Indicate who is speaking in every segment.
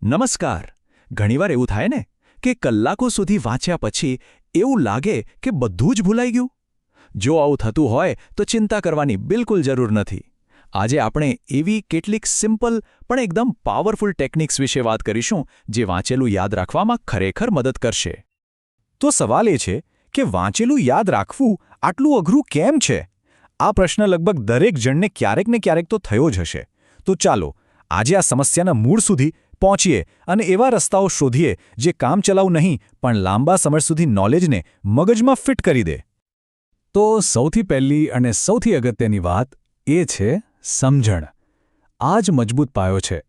Speaker 1: નમસ્કાર. ઘણીવાર એવું થાય ને કે કલાકો સુધી વાંચ્યા પછી એવું લાગે કે બધું જ ભૂલાઈ ગયું. જો આવું થતું હોય તો ચિંતા કરવાની બિલકુલ જરૂર નથી. આજે આપણે એવી કેટલીક સિમ્પલ પણ એકદમ પાવરફુલ ટેકનિક્સ વિશે વાત કરીશું જે વાંચેલું યાદ રાખવામાં ખરેખર મદદ કરશે. તો સવાલ એ છે કે વાંચેલું યાદ રાખવું આટલું અઘરું કેમ છે? આ પ્રશ્ન લગભગ દરેક જણને ક્યારેક ને ક્યારેક તો થયો જ હશે. તો ચાલો આજે આ સમસ્યાના મૂળ સુધી પહોંચીએ અને એવા રસ્તાઓ શોધીએ જે કામચલાઉ નહીં પણ લાંબા સમય સુધી નોલેજને મગજમાં ફિટ કરી દે. તો સૌથી પહેલી અને સૌથી અગત્યની વાત એ છે સમજણ. આ જ મજબૂત પાયો છે.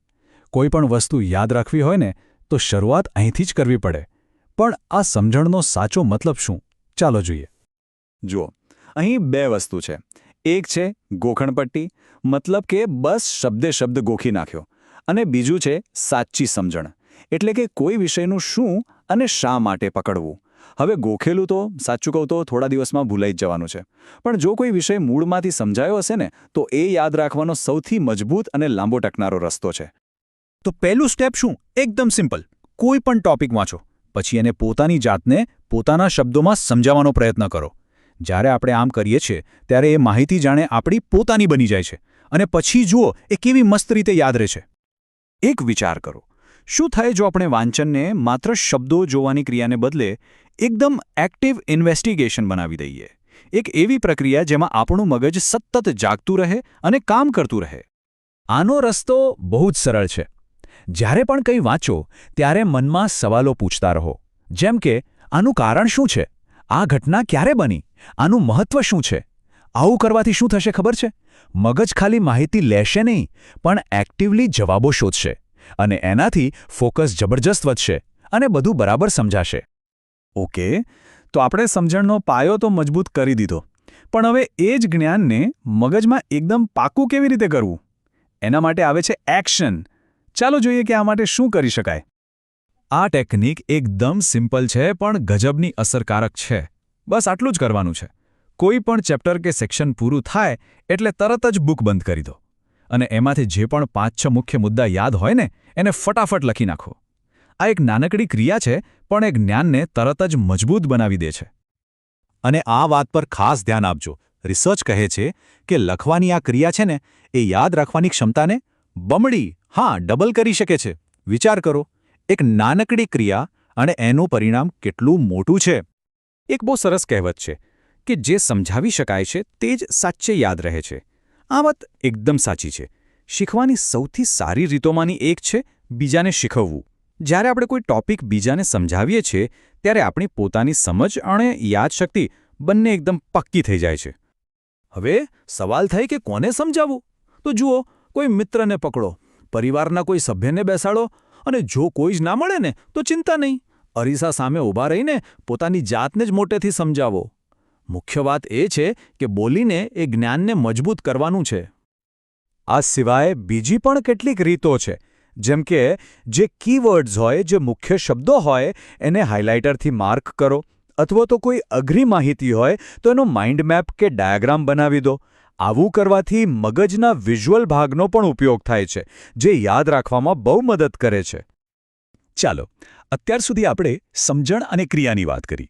Speaker 1: કોઈ પણ વસ્તુ યાદ રાખવી હોય ને તો શરૂઆત અહીંથી જ કરવી પડે. પણ આ સમજણનો સાચો મતલબ શું? ચાલો જોઈએ.
Speaker 2: જુઓ, અહીં બે વસ્તુ છે. એક છે ગોખણપટ્ટી, મતલબ કે બસ શબ્દે શબ્દ ગોખી નાખ્યો, અને બીજું છે સાચી સમજણ, એટલે કે કોઈ વિષયનું શું અને શા માટે પકડવું. હવે ગોખેલું તો સાચું કહું તો થોડા દિવસમાં ભૂલાઈ જ જવાનું છે, પણ જો કોઈ વિષય મૂળમાંથી સમજાયો હશે ને તો એ યાદ રાખવાનો સૌથી મજબૂત અને લાંબો ટકનારો રસ્તો છે.
Speaker 1: તો પહેલું સ્ટેપ શું? એકદમ સિમ્પલ. કોઈ પણ ટોપિક વાંચો, પછી એને પોતાની જાતને પોતાના શબ્દોમાં સમજાવવાનો પ્રયત્ન કરો. જ્યારે આપણે આમ કરીએ છીએ ત્યારે એ માહિતી જાણે આપણી પોતાની બની જાય છે, અને પછી જુઓ એ કેવી મસ્ત રીતે યાદ રહે છે.
Speaker 2: એક વિચાર કરો, શું થાય જો આપણે વાંચનને માત્ર શબ્દો જોવાની ક્રિયાને બદલે એકદમ એક્ટિવ ઇન્વેસ્ટિગેશન બનાવી દઈએ? એક એવી પ્રક્રિયા જેમાં આપણું મગજ સતત જાગતું રહે અને કામ કરતું રહે.
Speaker 1: આનો રસ્તો બહુ જ સરળ છે. જ્યારે પણ કંઈ વાંચો ત્યારે મનમાં સવાલો પૂછતા રહો. જેમ કે, આનું કારણ શું છે? આ ઘટના ક્યારે બની? આનું મહત્વ શું છે? આવું કરવાથી શું થશે ખબર છે? મગજ ખાલી માહિતી લેશે નહીં, પણ એક્ટિવલી જવાબો શોધશે, અને એનાથી ફોકસ જબરજસ્ત વધશે અને બધું બરાબર સમજાશે.
Speaker 2: ઓકે, તો આપણે સમજણનો પાયો તો મજબૂત કરી દીધો, પણ હવે એ જ જ્ઞાનને મગજમાં એકદમ પાકું કેવી રીતે કરવું? એના માટે આવે છે એક્શન. ચાલો જોઈએ કે આ માટે શું કરી શકાય.
Speaker 1: આ ટેકનિક એકદમ સિમ્પલ છે પણ ગજબની અસરકારક છે. બસ આટલું જ કરવાનું છે. કોઈ પણ ચેપ્ટર કે સેક્શન પૂરું થાય એટલે તરત જ બુક બંધ કરી દો, અને એમાંથી જે પણ 5-6 મુખ્ય મુદ્દા યાદ હોય ને એને ફટાફટ લખી નાખો. આ એક નાનકડી ક્રિયા છે, પણ એ જ્ઞાનને તરત જ મજબૂત બનાવી દે છે. અને આ વાત પર ખાસ ધ્યાન આપજો. રિસર્ચ કહે છે કે લખવાની આ ક્રિયા છે ને એ યાદ રાખવાની ક્ષમતાને બમણી, ડબલ કરી શકે છે. વિચાર કરો, એક નાનકડી ક્રિયા અને એનું પરિણામ કેટલું મોટું છે. એક બહુ સરસ કહેવત છે કે જે સમજાવી શકાય છે તે જ સાચે યાદ રહે છે. આ વાત એકદમ સાચી છે. શીખવાની સૌથી સારી રીતોમાંની એક છે બીજાને શીખવવું. જ્યારે આપણે કોઈ ટોપિક બીજાને સમજાવીએ છીએ ત્યારે આપણી પોતાની સમજ અને યાદશક્તિ બંને એકદમ પક્કી થઈ જાય છે. હવે સવાલ થાય કે કોને સમજાવવું? તો જુઓ, કોઈ મિત્રને પકડો, પરિવારના કોઈ સભ્યને બેસાડો, અને જો કોઈ જ ના મળે ને તો ચિંતા નહીં, અરીસા સામે ઊભા રહીને પોતાની જાતને જ મોટેથી સમજાવો. મુખ્ય વાત એ છે કે બોલીને એ જ્ઞાનને મજબૂત કરવાનું છે. આ સિવાય બીજી પણ કેટલીક રીતો છે, જેમ કે જે કીવર્ડ્સ હોય, જે મુખ્ય શબ્દો હોય એને હાઇલાઇટરથી માર્ક કરો, અથવા તો કોઈ અઘરી માહિતી હોય તો એનો માઇન્ડ મેપ કે ડાયાગ્રામ બનાવી દો. આવું કરવાથી મગજના વિઝ્યુઅલ ભાગનો પણ ઉપયોગ થાય છે, જે યાદ રાખવામાં બહુ મદદ કરે છે. ચાલો, અત્યાર સુધી આપણે સમજણ અને ક્રિયાની વાત કરી.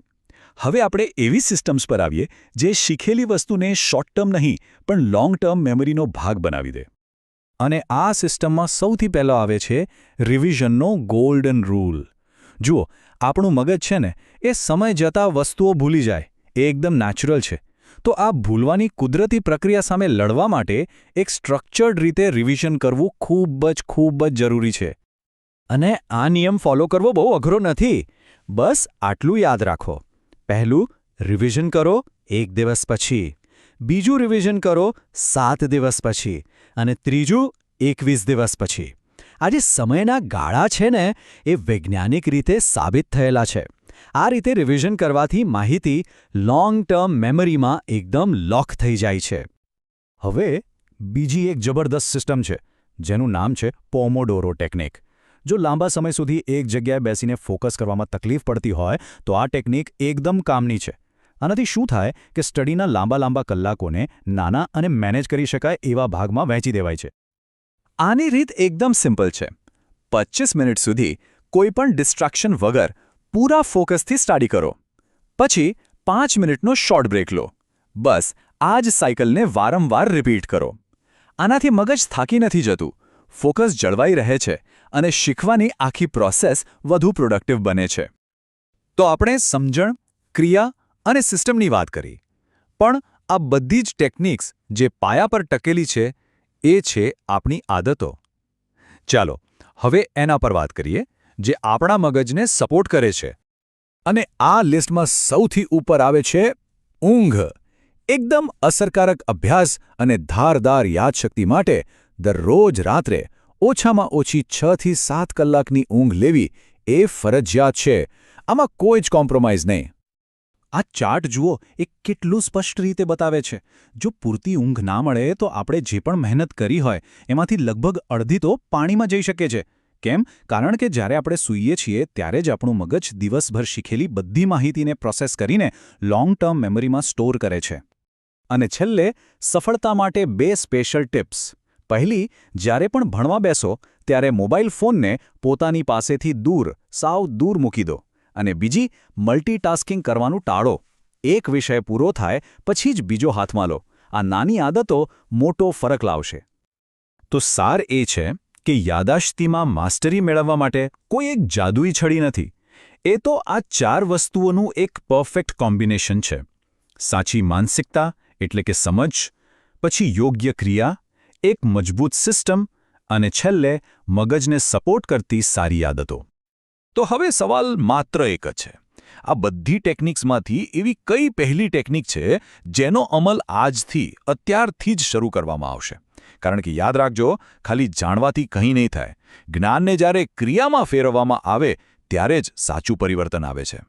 Speaker 1: હવે આપણે એવી સિસ્ટમ્સ પર આવીએ જે શીખેલી વસ્તુને શોર્ટ ટર્મ નહીં પણ લોંગ ટર્મ મેમરીનો ભાગ બનાવી દે. અને આ સિસ્ટમમાં સૌથી પહેલો આવે છે રિવિઝનનો ગોલ્ડન રૂલ. જુઓ, આપણું મગજ છે ને એ સમય જતાં વસ્તુઓ ભૂલી જાય, એ એકદમ નેચરલ છે. તો આ ભૂલવાની કુદરતી પ્રક્રિયા સામે લડવા માટે એક સ્ટ્રક્ચર્ડ રીતે રિવિઝન કરવું ખૂબ જ જરૂરી છે. અને આ નિયમ ફોલો કરવો બહુ અઘરો નથી. બસ આટલું યાદ રાખો. પહેલું, રિવિઝન કરો 1 દિવસ પછી. બીજું, રિવિઝન કરો 7 દિવસ પછી. અને ત્રીજું, 21 દિવસ પછી. આ જે સમયના ગાળા છે ને એ વૈજ્ઞાનિક રીતે સાબિત થયેલા છે. આ રીતે રિવિઝન કરવાથી માહિતી લોંગ ટર્મ મેમરીમાં એકદમ લોક થઈ જાય છે. હવે બીજી એક જબરદસ્ત સિસ્ટમ છે જેનું નામ છે પોમોડોરો ટેકનિક. જો લાંબા સમય સુધી એક જગ્યાએ બેસીને ફોકસ કરવામાં તકલીફ પડતી હોય તો આ ટેકનિક એકદમ કામની છે. આનાથી શું થાય કે સ્ટડીના લાંબા કલાકોને નાના અને મેનેજ કરી શકાય એવા ભાગમાં વહેંચી દેવાય છે. આની રીત એકદમ સિમ્પલ છે.
Speaker 2: 25 મિનિટ સુધી કોઈપણ ડિસ્ટ્રેક્શન વગર પૂરા ફોકસથી સ્ટડી કરો. પછી 5 મિનિટનો શોર્ટ બ્રેક લો. બસ આ જ સાયકલને વારંવાર રિપીટ કરો. આનાથી મગજ થાકી નથી જતું, ફોકસ જળવાઈ રહે છે અને શીખવાની આખી પ્રોસેસ વધુ પ્રોડક્ટિવ બને છે. તો આપણે સમજણ, ક્રિયા અને સિસ્ટમની વાત કરી. પણ આ બધી જ ટેકનિક્સ જે પાયા પર ટકેલી છે એ છે આપણી આદતો. ચાલો હવે એના પર વાત કરીએ જે આપણા મગજને સપોર્ટ કરે છે. અને આ લિસ્ટમાં સૌથી ઉપર આવે છે ઊંઘ. એકદમ અસરકારક અભ્યાસ અને ધારદાર યાદશક્તિ માટે દરરોજ રાત્રે ઓછામાં ઓછી 6 થી 7 કલાકની ઊંઘ લેવી એ ફરજિયાત છે. આમાં કોઈ જ કોમ્પ્રોમાઇઝ નહીં. આ ચાર્ટ જુઓ, એ કેટલું સ્પષ્ટ રીતે બતાવે છે. જો પૂરતી ઊંઘ ના મળે તો આપણે જે પણ મહેનત કરી હોય એમાંથી લગભગ અડધી તો પાણીમાં જઈ શકે છે. કેમ? કારણ કે જ્યારે આપણે સૂઈએ છીએ ત્યારે જ આપણું મગજ દિવસભર શીખેલી બધી માહિતીને પ્રોસેસ કરીને લોંગ ટર્મ મેમરીમાં સ્ટોર કરે છે. અને છેલ્લે સફળતા માટે 2 સ્પેશિયલ ટિપ્સ. પહેલી, જ્યારે પણ ભણવા બેસો ત્યારે મોબાઈલ ફોનને પોતાની પાસેથી દૂર, સાવ દૂર મૂકી દો. અને બીજી, મલ્ટીટાસ્કિંગ કરવાનું ટાળો. એક વિષય પૂરો થાય પછી જ બીજો હાથમાં લો. આ નાની આદતો મોટો ફરક લાવશે. તો સાર એ છે કે યાદાશક્તિમાં માસ્ટરી મેળવવા માટે કોઈ એક જાદુઈ છડી નથી. એ તો આ 4 વસ્તુઓનું એક પરફેક્ટ કોમ્બિનેશન છે. સાચી માનસિકતા એટલે કે સમજ, પછી યોગ્ય ક્રિયા, એક મજબૂત સિસ્ટમ અને છેલ્લે મગજને સપોર્ટ કરતી સારી આદતો. તો હવે સવાલ માત્ર એક જ છે. આ બધી ટેકનિક્સમાંથી એવી કઈ પહેલી ટેકનિક છે જેનો અમલ આજથી, અત્યારથી જ શરૂ કરવામાં આવશે? કારણ કે યાદ રાખજો, ખાલી જાણવાથી કંઈ નહીં થાય. જ્ઞાનને જ્યારે ક્રિયામાં ફેરવવામાં આવે ત્યારે જ સાચું પરિવર્તન આવે છે.